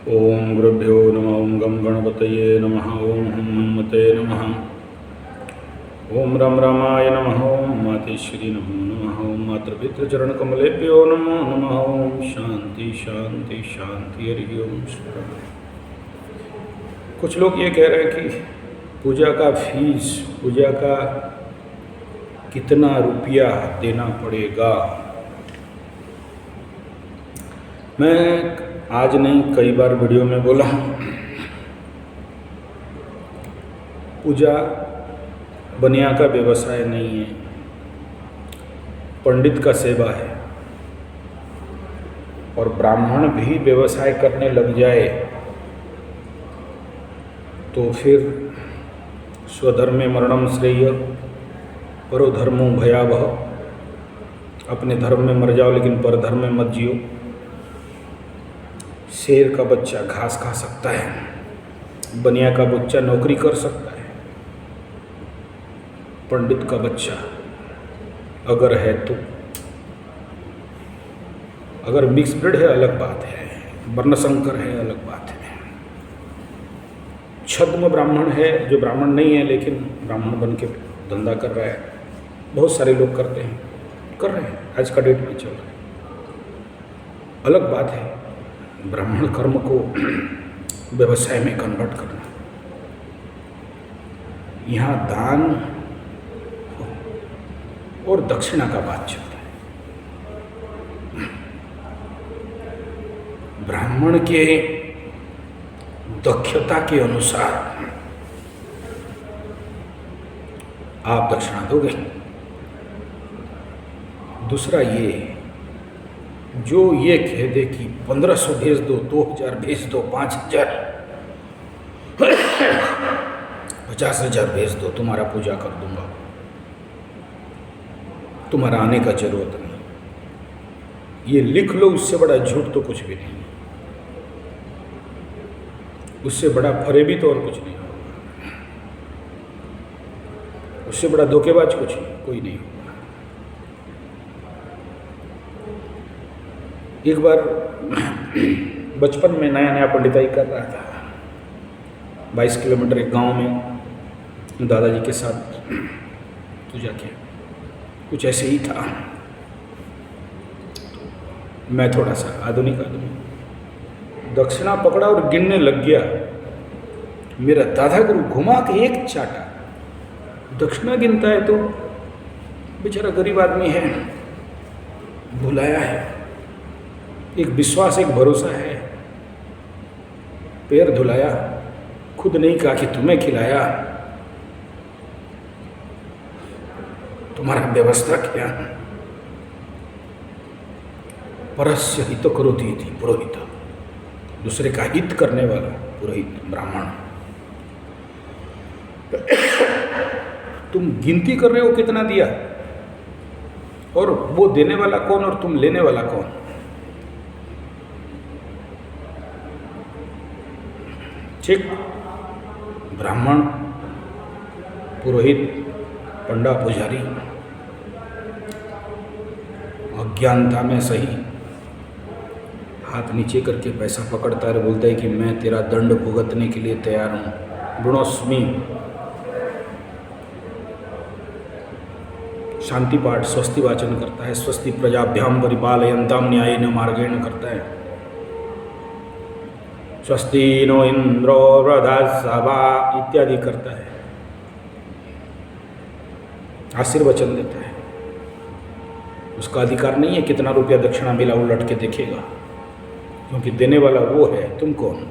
ओम गुरुभ्यो नमः। ओम गं गणपतये नमः। ओम हुं हनुमते नमः। ओम रम रामाय नमः। ओम मातेश्वरी नमो नमः। ओम मातृपितृचरणकमलेभ्यो नमो नमः। ओम शांति शांति शांति। हरि ओम। कुछ लोग ये कह रहे हैं कि पूजा का फीस, पूजा का कितना रुपया देना पड़ेगा। मैं आज नहीं कई बार वीडियो में बोला हूँ, पूजा बनिया का व्यवसाय नहीं है, पंडित का सेवा है। और ब्राह्मण भी व्यवसाय करने लग जाए तो फिर स्वधर्मे मरणम श्रेय परो धर्मो भयावह। अपने धर्म में मर जाओ लेकिन पर धर्म में मत जियो। शेर का बच्चा घास खा सकता है, बनिया का बच्चा नौकरी कर सकता है, पंडित का बच्चा अगर है तो, अगर मिक्स ब्रीड है अलग बात है, वर्णशंकर है अलग बात है। छद्म ब्राह्मण है जो ब्राह्मण नहीं है लेकिन ब्राह्मण बन के धंधा कर रहा है, बहुत सारे लोग करते हैं, कर रहे हैं, आज का डेट में चल रहा है, अलग बात है। ब्राह्मण कर्म को व्यवसाय में कन्वर्ट करना, यहाँ दान और दक्षिणा का बात चल रहा है। ब्राह्मण के दक्षता के अनुसार आप दक्षिणा दोगे। दूसरा ये जो ये कह दे कि 1500 भेज दो, 2000 भेज दो, 5000 50,000 भेज दो, तुम्हारा पूजा कर दूंगा, तुम्हारा आने का जरूरत नहीं, ये लिख लो। उससे बड़ा झूठ तो कुछ भी नहीं, उससे बड़ा फरेबी तो और कुछ नहीं होगा, उससे बड़ा धोखेबाज कुछ नहीं, कोई नहीं होगा। एक बार बचपन में नया नया पंडिताई कर रहा था, 22 किलोमीटर एक गांव में दादाजी के साथ पूजा किया, कुछ ऐसे ही था। मैं थोड़ा सा आधुनिक दक्षिणा पकड़ा और गिनने लग गया। मेरा दादा गुरु घुमा के एक चाटा, दक्षिणा गिनता है तो बेचारा गरीब आदमी है, भुलाया है। एक विश्वास, एक भरोसा है, पैर धुलाया, खुद नहीं कहा कि तुम्हें खिलाया, तुम्हारा व्यवस्था किया। परस्य हित करोति इति पुरोहित, दूसरे का हित करने वाला पुरोहित ब्राह्मण। तुम गिनती कर रहे हो कितना दिया, और वो देने वाला कौन और तुम लेने वाला कौन। ठीक, ब्राह्मण, पुरोहित, पंडा, पुजारी अज्ञानता में सही हाथ नीचे करके पैसा पकड़ता है, बोलता है कि मैं तेरा दंड भुगतने के लिए तैयार हूँ। गुणोस्मि, शांति पाठ, स्वस्ति वाचन करता है, स्वस्ति प्रजाभ्याम परिपालयन्ताम न्यायेन मार्गेण करता है, स्वस्ति नो इंद्रो वृधासभा इत्यादि करता है, आशीर्वचन देता है। उसका अधिकार नहीं है कितना रुपया दक्षिणा मिला वो लट के देखेगा, क्योंकि देने वाला वो है, तुम कौन।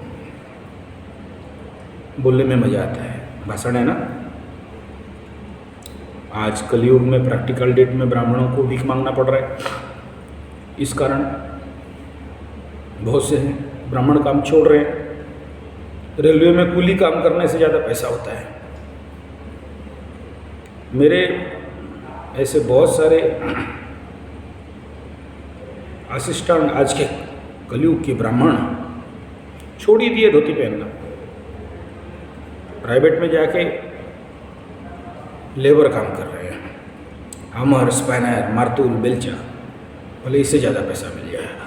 बोलने में मजा आता है, भाषण है ना। आज कलयुग में प्रैक्टिकल डेट में ब्राह्मणों को भीख मांगना पड़ रहा है। इस कारण बहुत से हैं ब्राह्मण काम छोड़ रहे हैं। रेलवे में कुली काम करने से ज़्यादा पैसा होता है। मेरे ऐसे बहुत सारे असिस्टेंट आज के कलयुग के ब्राह्मण छोड़ ही दिए धोती पहनना, प्राइवेट में जाके लेबर काम कर रहे हैं, हमर, स्पैनर, मारतूल, बेलचा, भले इससे ज़्यादा पैसा मिल जाएगा।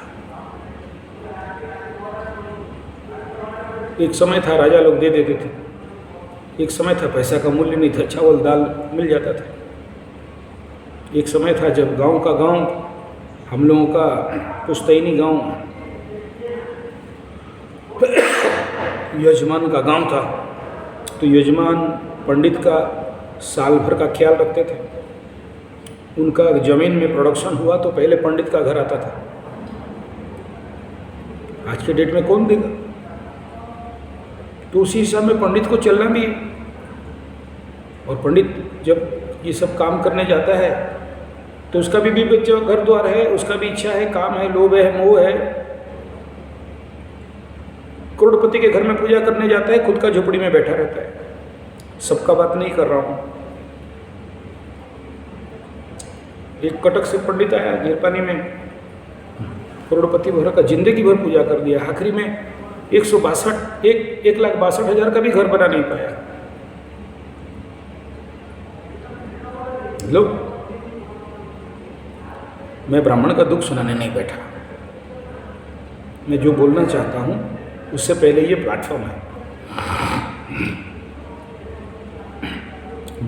एक समय था राजा लोग दे देते थे, एक समय था पैसा का मूल्य नहीं था, चावल दाल मिल जाता था। एक समय था जब गांव का गांव, हम लोगों का पुश्तैनी गांव यजमान का गांव था, तो यजमान पंडित का साल भर का ख्याल रखते थे। उनका ज़मीन में प्रोडक्शन हुआ तो पहले पंडित का घर आता था। आज के डेट में कौन देगा? तो उसी हिसाब में पंडित को चलना भी है। और पंडित जब ये सब काम करने जाता है तो उसका भी घर द्वार है, उसका भी इच्छा है, काम है, लोभ है, मोह है। करोड़पति के घर में पूजा करने जाता है, खुद का झोपड़ी में बैठा रहता है। सबका बात नहीं कर रहा हूँ। एक कटक से पंडित आया गिरपानी में, करोड़पति भर का जिंदगी भर पूजा कर दिया, आखिरी में 1,62,000 का भी घर बना नहीं पाया। लो, मैं ब्राह्मण का दुख सुनाने नहीं बैठा। मैं जो बोलना चाहता हूं उससे पहले ये प्लेटफॉर्म है।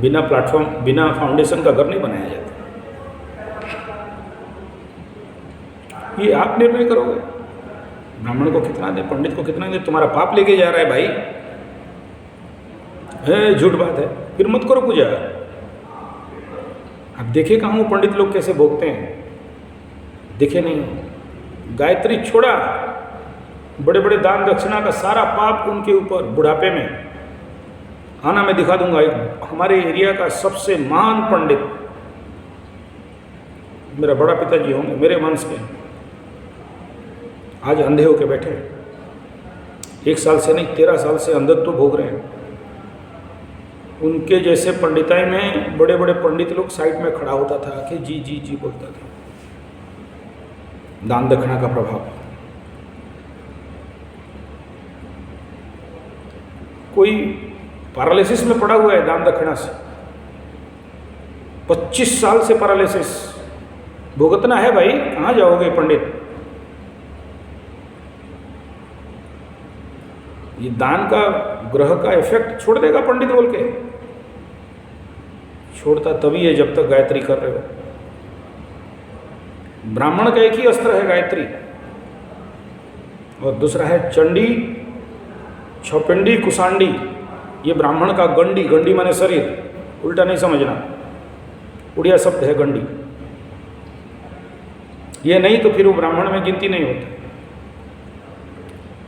बिना प्लेटफॉर्म, बिना फाउंडेशन का घर नहीं बनाया जाता। ये आप निर्णय करोगे ब्राह्मण को कितना दे, पंडित को कितना दे। तुम्हारा पाप लेके जा रहा है भाई, है झूठ बात है। फिर मत करो पूजा। आप देखे कहाँ वो पंडित लोग कैसे भोगते हैं? देखे नहीं। गायत्री छोड़ा, बड़े बड़े दान दक्षिणा का सारा पाप उनके ऊपर। बुढ़ापे में आना, मैं दिखा दूंगा एक हमारे एरिया का सबसे महान पंडित, मेरा बड़ा पिताजी होंगे, मेरे वंश के, आज अंधे होके बैठे हैं। 1 साल से नहीं, 13 साल से अंधत्व भोग रहे हैं। उनके जैसे पंडिताई में बड़े बड़े पंडित लोग साइड में खड़ा होता था कि जी जी जी बोलता था। दान दक्षिणा का प्रभाव। कोई पैरालिसिस में पड़ा हुआ है दान दक्षिणा से, 25 साल से पैरालिसिस भुगतना है भाई, कहाँ जाओगे पंडित? ये दान का ग्रह का इफेक्ट छोड़ देगा पंडित बोल के। छोड़ता तभी है जब तक गायत्री कर रहे हो। ब्राह्मण का एक ही अस्त्र है गायत्री, और दूसरा है चंडी, छौपिंडी, कुसांडी। ये ब्राह्मण का गंडी, गंडी माने शरीर, उल्टा नहीं समझना, उड़िया शब्द है गंडी। ये नहीं तो फिर वो ब्राह्मण में गिनती नहीं होती।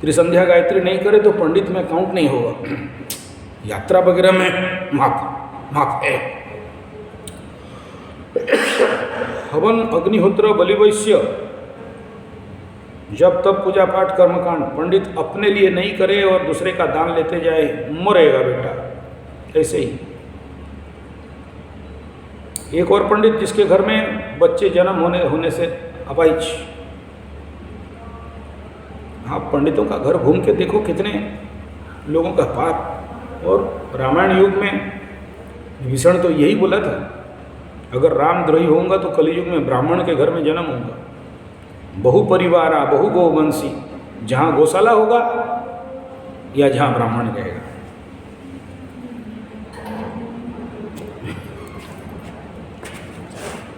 त्रिसंध्या गायत्री नहीं करे तो पंडित में काउंट नहीं होगा। यात्रा वगैरह में माफ है। हवन, अग्निहोत्र, बलिवैश्य, जब तब पूजा पाठ कर्मकांड पंडित अपने लिए नहीं करे और दूसरे का दान लेते जाए, मरेगा बेटा। ऐसे ही एक और पंडित जिसके घर में बच्चे जन्म होने से अपाहिज। आप पंडितों का घर घूम के देखो कितने लोगों का पाप। और रामायण युग में विभीषण तो यही बोला था, अगर रामद्रोही होऊंगा तो कलयुग में ब्राह्मण के घर में जन्म होगा। बहु परिवारा बहु गोवंशी, जहाँ गौशाला होगा या जहाँ ब्राह्मण रहेगा।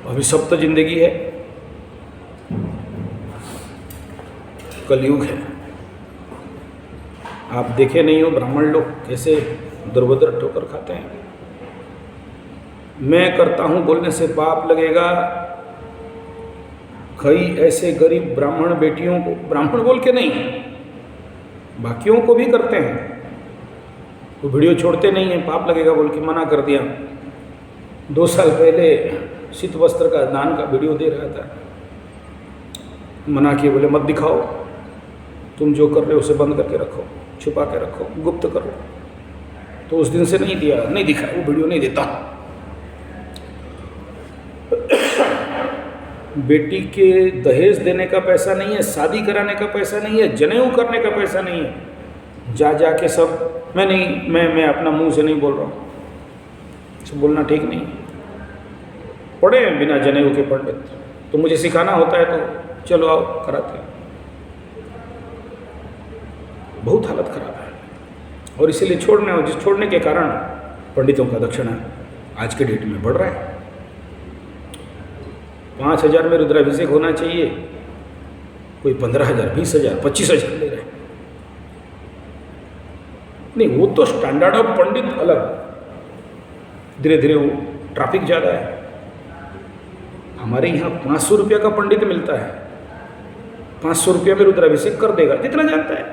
अभी सब तो जिंदगी है, कलयुग है। आप देखे नहीं हो ब्राह्मण लोग कैसे दुर्भद्र ठोकर खाते हैं। मैं करता हूँ बोलने से पाप लगेगा। कई ऐसे गरीब ब्राह्मण बेटियों को, ब्राह्मण बोल के नहीं, बाकियों को भी करते हैं, वो वीडियो छोड़ते नहीं हैं, पाप लगेगा बोल के मना कर दिया। 2 साल पहले शीत वस्त्र का दान का वीडियो दे रहा था, मना किए, बोले मत दिखाओ, तुम जो कर रहे हो उसे बंद करके रखो, छुपा के रखो, गुप्त करो। तो उस दिन से नहीं दिया, नहीं दिखा, वो वीडियो नहीं देता। बेटी के दहेज देने का पैसा नहीं है, शादी कराने का पैसा नहीं है, जनेऊ करने का पैसा नहीं है। जा के सब मैं अपना मुंह से नहीं बोल रहा हूँ, सब बोलना ठीक नहीं। पढ़े हैं बिना जनेऊ के पंडित, तो मुझे सिखाना होता है तो चलो आओ कराते हैं। बहुत हालत खराब है। और इसीलिए छोड़ने के कारण पंडितों का दक्षिणा आज के डेट में बढ़ रहा है। 5,000 में रुद्राभिषेक होना चाहिए, कोई 15,000, 20,000, 25,000 ले रहे हैं। नहीं, वो तो स्टैंडर्ड ऑफ पंडित अलग, धीरे धीरे वो ट्रैफिक ज़्यादा है। हमारे यहाँ 500 रुपया का पंडित मिलता है, 500 रुपया में रुद्राभिषेक कर देगा, जितना जानता है।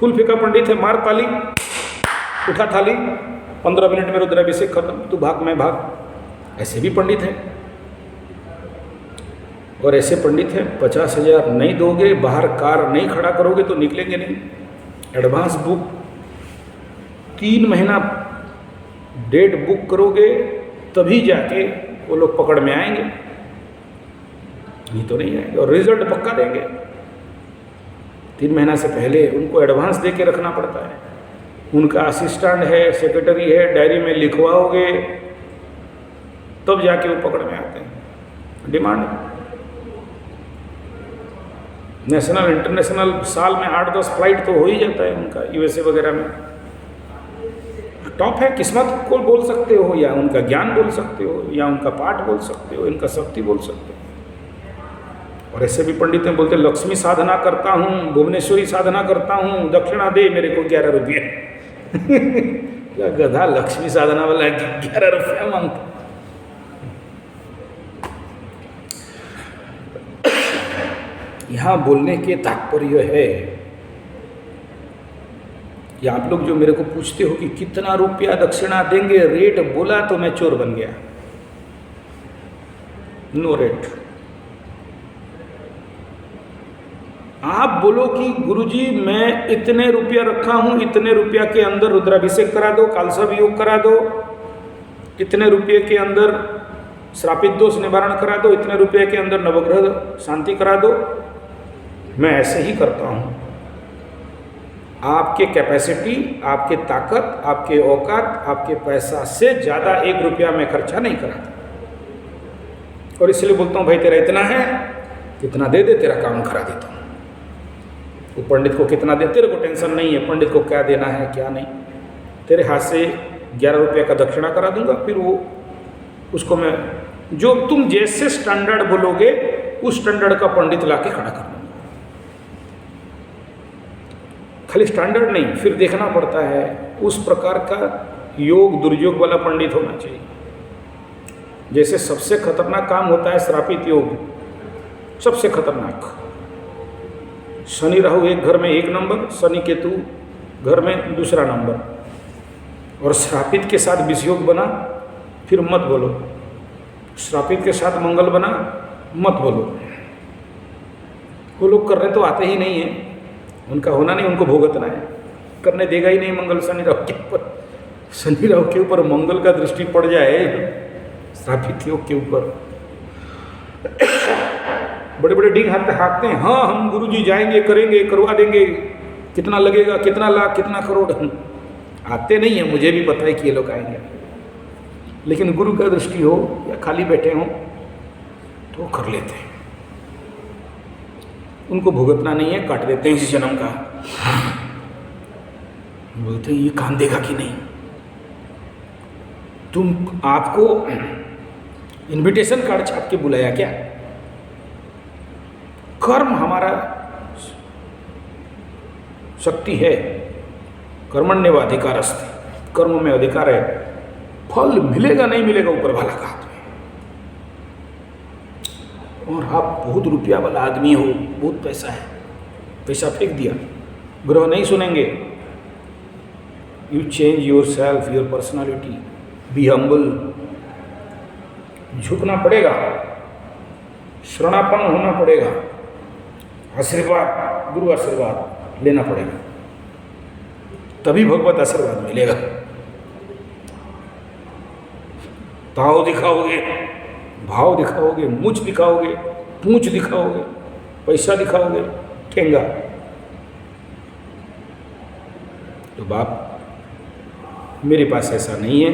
फुल फेंका पंडित है, मार ताली, उठा थाली, 15 मिनट में रुद्राभिषेक खत्म, तू भाग मैं भाग। ऐसे भी पंडित हैं। और ऐसे पंडित हैं 50,000 नहीं दोगे, बाहर कार नहीं खड़ा करोगे तो निकलेंगे नहीं। एडवांस बुक 3 महीना डेट बुक करोगे तभी जाके वो लोग पकड़ में आएंगे, नहीं तो नहीं आएंगे। और रिजल्ट पक्का देंगे। 3 महीना से पहले उनको एडवांस दे के रखना पड़ता है। उनका असिस्टेंट है, सेक्रेटरी है, डायरी में लिखवाओगे तब जाके वो पकड़ में आते हैं। डिमांड नेशनल इंटरनेशनल साल में 8-10 फ्लाइट तो हो ही जाता है उनका, यूएसए वगैरह में। टॉप है। किस्मत को बोल सकते हो, या उनका ज्ञान बोल सकते हो, या उनका पाठ बोल सकते हो, इनका शक्ति बोल सकते हो। और ऐसे भी पंडित हैं, बोलते लक्ष्मी साधना करता हूँ, भुवनेश्वरी साधना करता हूँ, दक्षिणा दे मेरे को 11 रुपये। गधा लक्ष्मी साधना वाला 11 रुपया मांगता। यहाँ बोलने के तात्पर्य है कि आप लोग जो मेरे को पूछते हो कि कितना रुपया दक्षिणा देंगे, रेट बोला तो मैं चोर बन गया। No rate. आप बोलो कि गुरुजी मैं इतने रुपया रखा हूं, इतने रुपया के अंदर रुद्राभिषेक करा दो, कालसर्प योग करा दो, इतने रुपये के अंदर श्रापित दोष निवारण करा दो, इतने रुपये के अंदर नवग्रह शांति करा दो, मैं ऐसे ही करता हूं। आपके कैपेसिटी, आपके ताकत, आपके औकात, आपके पैसा से ज़्यादा 1 रुपया मैं खर्चा नहीं कराता। और इसलिए बोलता हूँ भाई तेरा इतना है, कितना दे दे, तेरा काम करा देता हूँ। वो पंडित को कितना दे, तेरे को टेंशन नहीं है, पंडित को क्या देना है क्या नहीं। तेरे हाथ से 11 रुपये का दक्षिणा करा दूंगा, फिर वो उसको मैं जो तुम जैसे स्टैंडर्ड बोलोगे उस स्टैंडर्ड का पंडित ला के खड़ा कर दूंगा। खाली स्टैंडर्ड नहीं, फिर देखना पड़ता है उस प्रकार का योग दुर्योग वाला पंडित होना चाहिए। जैसे सबसे खतरनाक काम होता है श्रापित योग, सबसे खतरनाक। शनि राहु एक घर में 1 नंबर, शनि केतु घर में 2 नंबर, और श्रापित के साथ विषयोग बना, फिर मत बोलो। श्रापित के साथ मंगल बना, मत बोलो। वो लोग करने तो आते ही नहीं है, उनका होना नहीं, उनको भुगतना है, करने देगा ही नहीं मंगल शनि राहु के ऊपर। शनि राहु के ऊपर मंगल का दृष्टि पड़ जाए श्रापित योग के ऊपर, बड़े बड़े डिंग हाँकते हैं, हाँ हम गुरुजी जाएंगे, करेंगे, करवा देंगे, कितना लगेगा, कितना लाख, कितना करोड़। आते नहीं है, मुझे भी पता है कि ये लोग आएंगे, लेकिन गुरु का दृष्टि हो या खाली बैठे हों तो कर लेते हैं। उनको भुगतना नहीं है, काट देते हैं इसी जन्म का। बोलते हैं ये काम देगा कि नहीं। तुम आपको इनविटेशन कार्ड छाप के बुलाया क्या? कर्म हमारा शक्ति है, कर्मण्येव अधिकारस्ते, कर्म में अधिकार है। फल मिलेगा नहीं मिलेगा ऊपर वाला का हाथ में। और आप बहुत रुपया वाला आदमी हो, बहुत पैसा है, पैसा फेंक दिया, ग्रह नहीं सुनेंगे। You change your self, your personality, be humble. झुकना पड़ेगा, शरणापन्न होना पड़ेगा, आशीर्वाद, गुरु आशीर्वाद लेना पड़ेगा, तभी भगवत आशीर्वाद मिलेगा। ताव दिखाओगे, भाव दिखाओगे, मुझ दिखाओगे, पूंछ दिखाओगे, पैसा दिखाओगे, ठेंगा, तो बाप मेरे पास ऐसा नहीं है,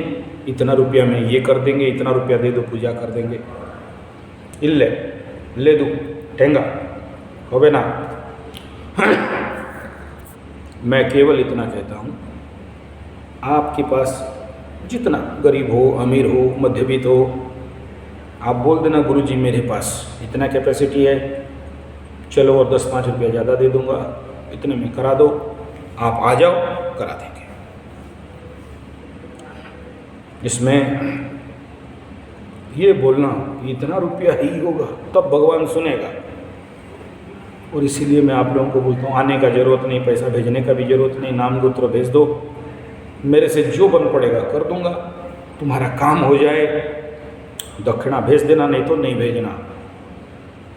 इतना रुपया में ये कर देंगे, इतना रुपया दे दो पूजा कर देंगे, इल्ले ले दो ठेंगा होवे ना। मैं केवल इतना कहता हूँ, आपके पास जितना गरीब हो, अमीर हो, मध्यवित्त हो, आप बोल देना गुरुजी मेरे पास इतना कैपेसिटी है, चलो और 10-5 रुपया ज़्यादा दे दूंगा, इतने में करा दो, आप आ जाओ, करा देंगे। इसमें ये बोलना कि इतना रुपया ही होगा तब भगवान सुनेगा, और इसीलिए मैं आप लोगों को बोलता हूँ आने का ज़रूरत नहीं, पैसा भेजने का भी ज़रूरत नहीं, नाम गोत्र भेज दो, मेरे से जो बन पड़ेगा कर दूंगा, तुम्हारा काम हो जाए, दक्षिणा भेज देना, नहीं तो नहीं भेजना,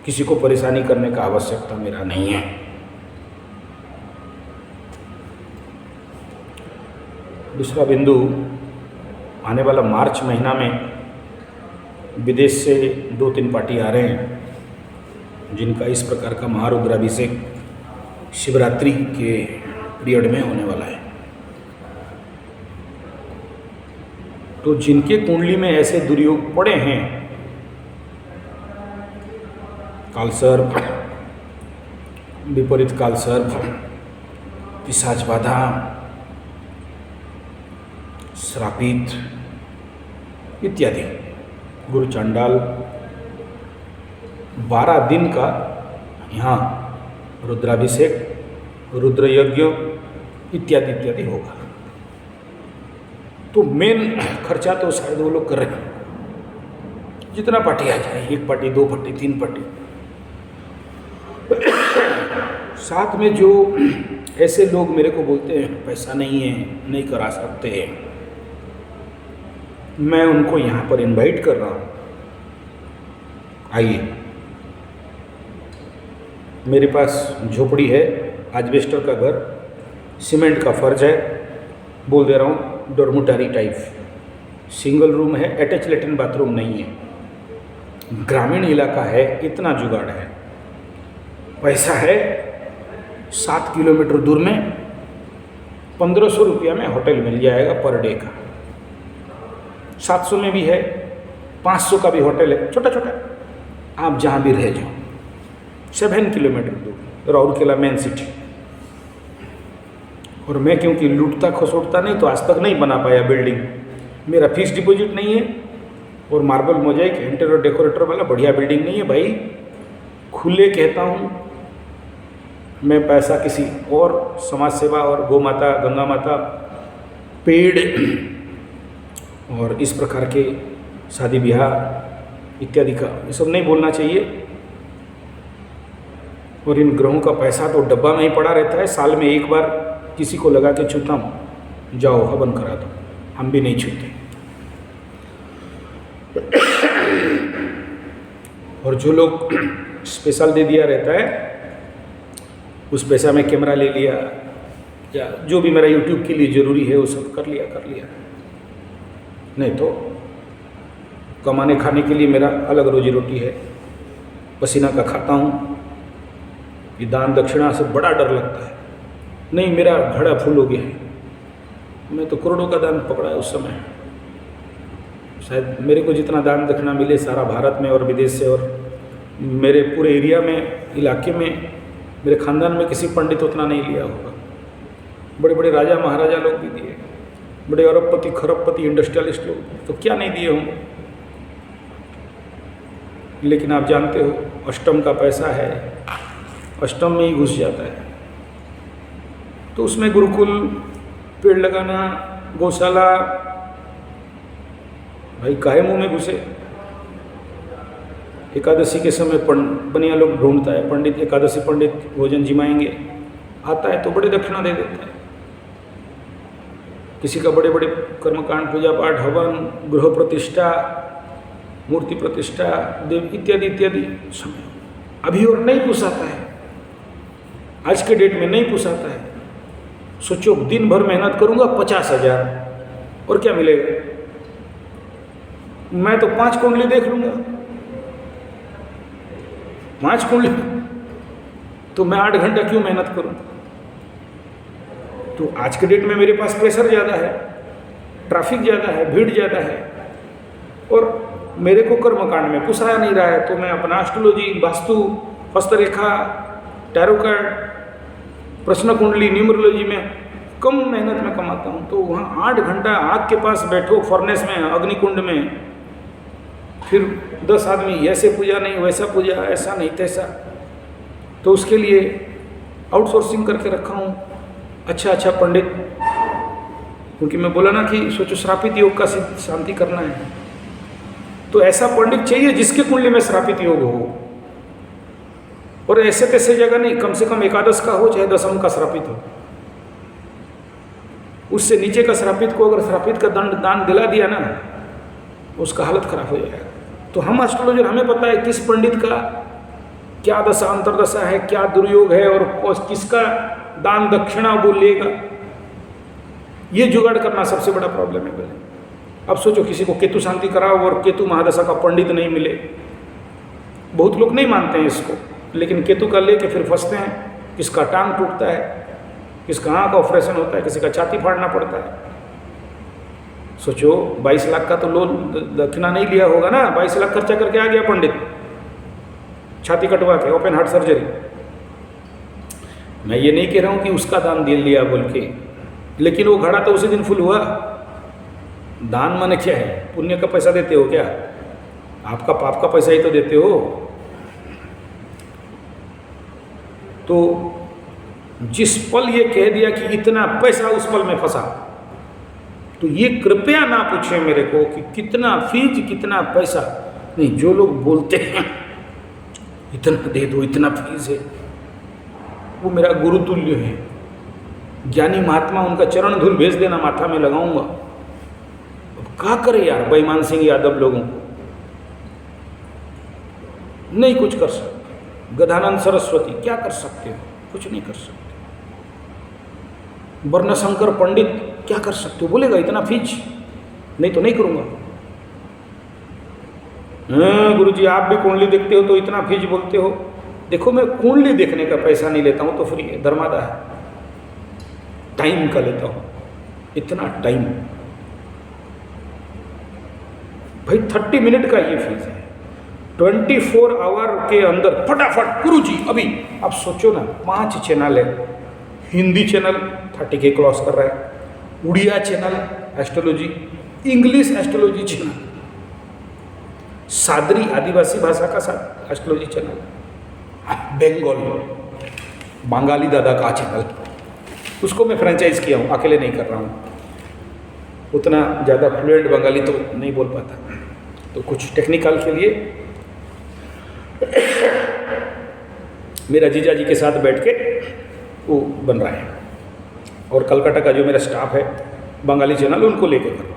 किसी को परेशानी करने का आवश्यकता मेरा नहीं है। दूसरा बिंदु, आने वाला मार्च महीना में विदेश से 2-3 पार्टी आ रहे हैं, जिनका इस प्रकार का महारुद्राभिषेक शिवरात्रि के पीरियड में होने वाला है। तो जिनके कुंडली में ऐसे दुर्योग पड़े हैं, कालसर्प, विपरीत कालसर्प, पिशाच बाधा, श्रापित इत्यादि, गुरु चांडाल, 12 दिन का यहाँ रुद्राभिषेक, रुद्र यज्ञ इत्यादि इत्यादि होगा। तो मेन खर्चा तो शायद वो लोग कर रहे हैं, जितना पार्टी आ जाए, 1 पार्टी, 2 पार्टी, 3 पार्टी, साथ में जो ऐसे लोग मेरे को बोलते हैं पैसा नहीं है, नहीं करा सकते हैं, मैं उनको यहाँ पर इनवाइट कर रहा हूँ, आइए। मेरे पास झोपड़ी है, एस्बेस्टर का घर, सीमेंट का फर्श है, बोल दे रहा हूँ डॉर्मिटरी टाइप, सिंगल रूम है, अटैच लेटरिन बाथरूम नहीं है, ग्रामीण इलाका है, इतना जुगाड़ है, पैसा है, 7 किलोमीटर दूर में 1500 रुपया में होटल मिल जाएगा पर डे का, 700 में भी है, 500 का भी होटल है, छोटा छोटा, आप जहाँ भी रह जाओ, 7 किलोमीटर दूर राउरकेला मेन सिटी। और मैं क्योंकि लूटता खसोटता नहीं, तो आज तक नहीं बना पाया बिल्डिंग, मेरा फिक्स डिपॉजिट नहीं है, और मार्बल मोजाइक इंटीरियर डेकोरेटर वाला बढ़िया बिल्डिंग नहीं है भाई। खुले कहता हूँ, मैं पैसा किसी और समाज सेवा और गौ माता, गंगा माता, पेड़ और इस प्रकार के शादी ब्याह इत्यादि का ये सब नहीं बोलना चाहिए। और इन ग्रहों का पैसा तो डब्बा में ही पड़ा रहता है, साल में एक बार किसी को लगा के छूता हूँ, जाओ हवन करा दो, हम भी नहीं छूते। और जो लोग स्पेशल दे दिया रहता है, उस पैसा में कैमरा ले लिया, या जो भी मेरा यूट्यूब के लिए ज़रूरी है वो सब कर लिया। नहीं तो कमाने खाने के लिए मेरा अलग रोजी रोटी है, पसीना का खाता हूँ। ये दान दक्षिणा से बड़ा डर लगता है, नहीं मेरा घड़ा फुल हो गया है, मैं तो करोड़ों का दान पकड़ा है उस समय। शायद मेरे को जितना दान दक्षिणा मिले सारा भारत में और विदेश से, और मेरे पूरे एरिया में, इलाके में, मेरे खानदान में किसी पंडित उतना नहीं लिया होगा। बड़े बड़े राजा महाराजा लोग भी दिए, बड़े अरबपति खरबपति इंडस्ट्रियलिस्ट लोग, तो क्या नहीं दिए होंगे। लेकिन आप जानते हो अष्टम का पैसा है, अष्टम में ही घुस जाता है। तो उसमें गुरुकुल, पेड़ लगाना, गौशाला, भाई काहे मुँह में घुसे। एकादशी के समय बनिया लोग ढूंढता है पंडित, एकादशी पंडित भोजन जिमाएंगे, आता है तो बड़े दक्षिणा दे देता है। किसी का बड़े बड़े कर्मकांड, पूजा पाठ, हवन, गृह प्रतिष्ठा, मूर्ति प्रतिष्ठा, देव इत्यादि इत्यादि समय अभी और नहीं पुसाता है, आज के डेट में नहीं पुसाता है। सोचो दिन भर मेहनत करूंगा 50,000, और क्या मिलेगा। मैं तो 5 कुंडली देख लूंगा, 5 कुंडली, तो मैं 8 घंटा क्यों मेहनत करूं। तो आज के डेट में मेरे पास प्रेशर ज़्यादा है, ट्रैफिक ज़्यादा है, भीड़ ज़्यादा है, और मेरे को कर्मकांड में पुसाया नहीं रहा है। तो मैं अपना एस्ट्रोलॉजी, वास्तु, हस्तरेखा, टैरो कार्ड, प्रश्न कुंडली, न्यूमरोलॉजी में कम मेहनत में कमाता हूँ, तो वहाँ 8 घंटा आग के पास बैठो, फर्नेस में, अग्निकुंड में, फिर 10 आदमी ऐसे पूजा नहीं, वैसा पूजा, ऐसा नहीं, तैसा। तो उसके लिए आउटसोर्सिंग करके रखा हूँ अच्छा पंडित, क्योंकि मैं बोला ना कि सोचो श्रापित योग का शांति करना है, तो ऐसा पंडित चाहिए जिसके कुंडली में श्रापित योग हो, और ऐसे तैसे जगह नहीं, कम से कम एकादश का हो, चाहे दशम का श्रापित हो। उससे नीचे का श्रापित को अगर श्रापित का दंड दान दिला दिया ना, उसका हालत खराब हो जाएगा। तो हम एस्ट्रोलॉजर, हमें पता है किस पंडित का क्या दशा अंतरदशा है, क्या दुर्योग है, और किसका दान दक्षिणा बोलिएगा, ये जुगाड़ करना सबसे बड़ा प्रॉब्लम है। बोले अब सोचो किसी को केतु शांति कराओ और केतु महादशा का पंडित नहीं मिले, बहुत लोग नहीं मानते हैं इसको, लेकिन केतु का लेके फिर फंसते हैं। किसका टांग टूटता है, किसका आँख का ऑपरेशन होता है, किसी का छाती फाड़ना पड़ता है। सोचो 22 लाख का तो लोन दक्षिणा नहीं लिया होगा ना, 22 लाख खर्चा करके आ गया पंडित, छाती कटवा के, ओपन हार्ट सर्जरी। मैं ये नहीं कह रहा हूँ कि उसका दान दे लिया बोल के, लेकिन वो घड़ा तो उसी दिन फुल हुआ। दान माने क्या है? पुण्य का पैसा देते हो क्या? आपका पाप का पैसा ही तो देते हो। तो जिस पल ये कह दिया कि इतना पैसा, उस पल में फंसा, तो ये कृपया ना पूछे मेरे को कि कितना फीस, कितना पैसा। नहीं, जो लोग बोलते हैं इतना दे दो, इतना फीस है, वो मेरा गुरु तुल्य है, ज्ञानी महात्मा, उनका चरण धूल भेज देना, माथा में लगाऊंगा। अब क्या करे यार बेईमान सिंह यादव लोगों को, नहीं कुछ कर सकते। गदानंद सरस्वती क्या कर सकते हो? कुछ नहीं कर सकते। वर्णशंकर पंडित क्या कर सकते हो? बोलेगा इतना फीस, नहीं तो नहीं करूंगा। गुरुजी आप भी कुंडली देखते हो तो इतना फीस बोलते हो। देखो मैं कुंडली देखने का पैसा नहीं लेता हूं, तो फ्री है, धर्मादा है, टाइम का लेता हूं। इतना टाइम भाई 30 मिनट का ये फीस है, 24 आवर के अंदर फटाफट। गुरुजी अभी आप सोचो ना, 5 चैनल है, हिंदी चैनल 30K क्रॉस कर रहा है, Odia channel astrology, English astrology channel, Sadri आदिवासी भाषा का एस्ट्रोलॉजी चैनल, बंगाली दादा का चैनल, उसको मैं फ्रेंचाइज किया हूँ, अकेले नहीं कर रहा हूँ। उतना ज़्यादा फ्लुएंट बंगाली तो नहीं बोल पाता, तो कुछ टेक्निकल के लिए मेरा जीजा जी के साथ बैठ के वो बन रहा है। और कलकत्ता का जो मेरा स्टाफ है बंगाली चैनल, उनको लेके कर रहा हूँ।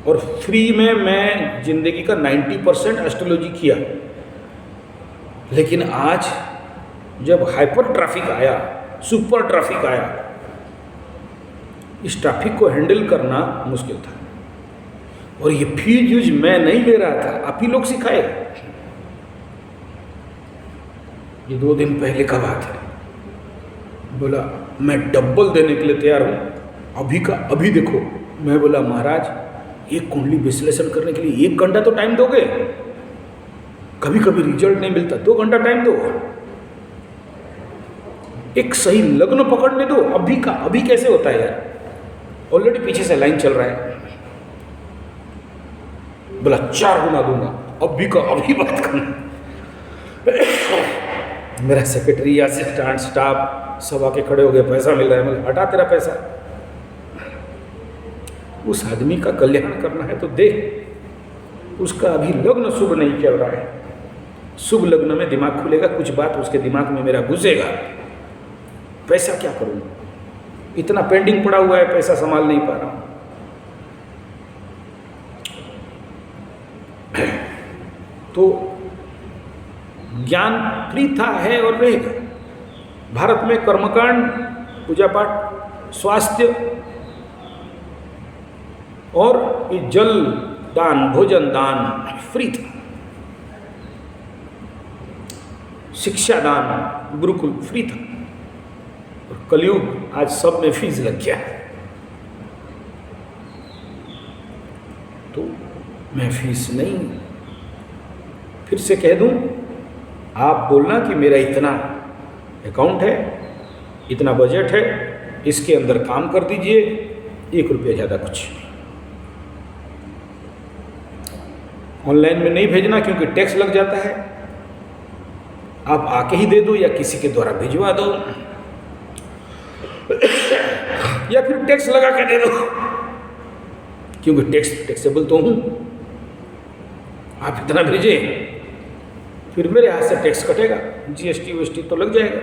और फ्री में मैं जिंदगी का 90% एस्ट्रोलॉजी किया। लेकिन आज जब हाइपर ट्रैफिक आया, सुपर ट्रैफिक आया, इस ट्रैफिक को हैंडल करना मुश्किल था। और ये फीस यूज मैं नहीं ले रहा था, आप ही लोग सिखाए। ये 2 दिन पहले का बात है। बोला मैं डबल देने के लिए तैयार हूँ, अभी का अभी देखो। मैं बोला महाराज एक कुंडली विश्लेषण करने के लिए 1 घंटा तो टाइम दोगे, कभी कभी रिजल्ट नहीं मिलता, 2 घंटा टाइम दो, एक सही लग्न पकड़ने दो। अभी का अभी कैसे होता है यार? ऑलरेडी पीछे से लाइन चल रहा है। बोला 4 गुना दूंगा, अभी का अभी बात करना। मेरा सेक्रेटरी, असिस्टेंट, स्टाफ सब आके खड़े हो गए, पैसा मिल रहा है। मतलब हटा तेरा पैसा, उस आदमी का कल्याण करना है तो देख, उसका अभी लग्न शुभ नहीं चल रहा है। शुभ लग्न में दिमाग खुलेगा, कुछ बात उसके दिमाग में मेरा घुसेगा। पैसा क्या करूँ, इतना पेंडिंग पड़ा हुआ है, पैसा संभाल नहीं पा रहा हूँ। तो ज्ञान फ्री था, है और रहेगा। भारत में कर्मकांड, पूजा पाठ, स्वास्थ्य और ये जल दान, भोजन दान फ्री था। शिक्षा दान गुरुकुल फ्री था। और कलयुग आज सब में फीस लग गया है। तो मैं फीस नहीं, फिर से कह दूं, आप बोलना कि मेरा इतना अकाउंट है, इतना बजट है, इसके अंदर काम कर दीजिए, 1 रुपया ज़्यादा कुछ। ऑनलाइन में नहीं भेजना क्योंकि टैक्स लग जाता है, आप आके ही दे दो या किसी के द्वारा भिजवा दो या फिर टैक्स लगा के दे दो, क्योंकि टैक्सेबल तो हूँ। आप इतना भेजें, फिर मेरे हाथ से टैक्स कटेगा, जीएसटी वीएसटी तो लग जाएगा।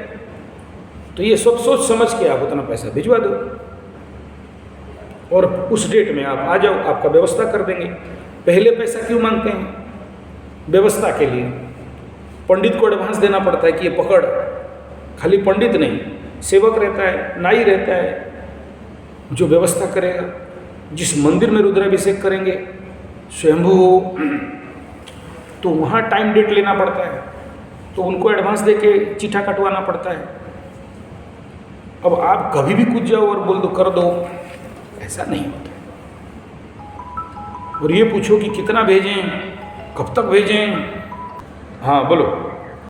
तो ये सब सोच समझ के आप उतना पैसा भिजवा दो और उस डेट में आप आ जाओ, आपका व्यवस्था कर देंगे। पहले पैसा क्यों मांगते हैं? व्यवस्था के लिए। पंडित को एडवांस देना पड़ता है कि ये पकड़। खाली पंडित नहीं, सेवक रहता है, नाई रहता है जो व्यवस्था करेगा। जिस मंदिर में रुद्राभिषेक करेंगे स्वयंभू हो, तो वहाँ टाइम डेट लेना पड़ता है, तो उनको एडवांस देके चिट्ठा कटवाना पड़ता है। अब आप कभी भी कूद जाओ और बोल दो कर दो, ऐसा नहीं होता। और ये पूछो कि कितना भेजें, कब तक भेजें। हाँ बोलो।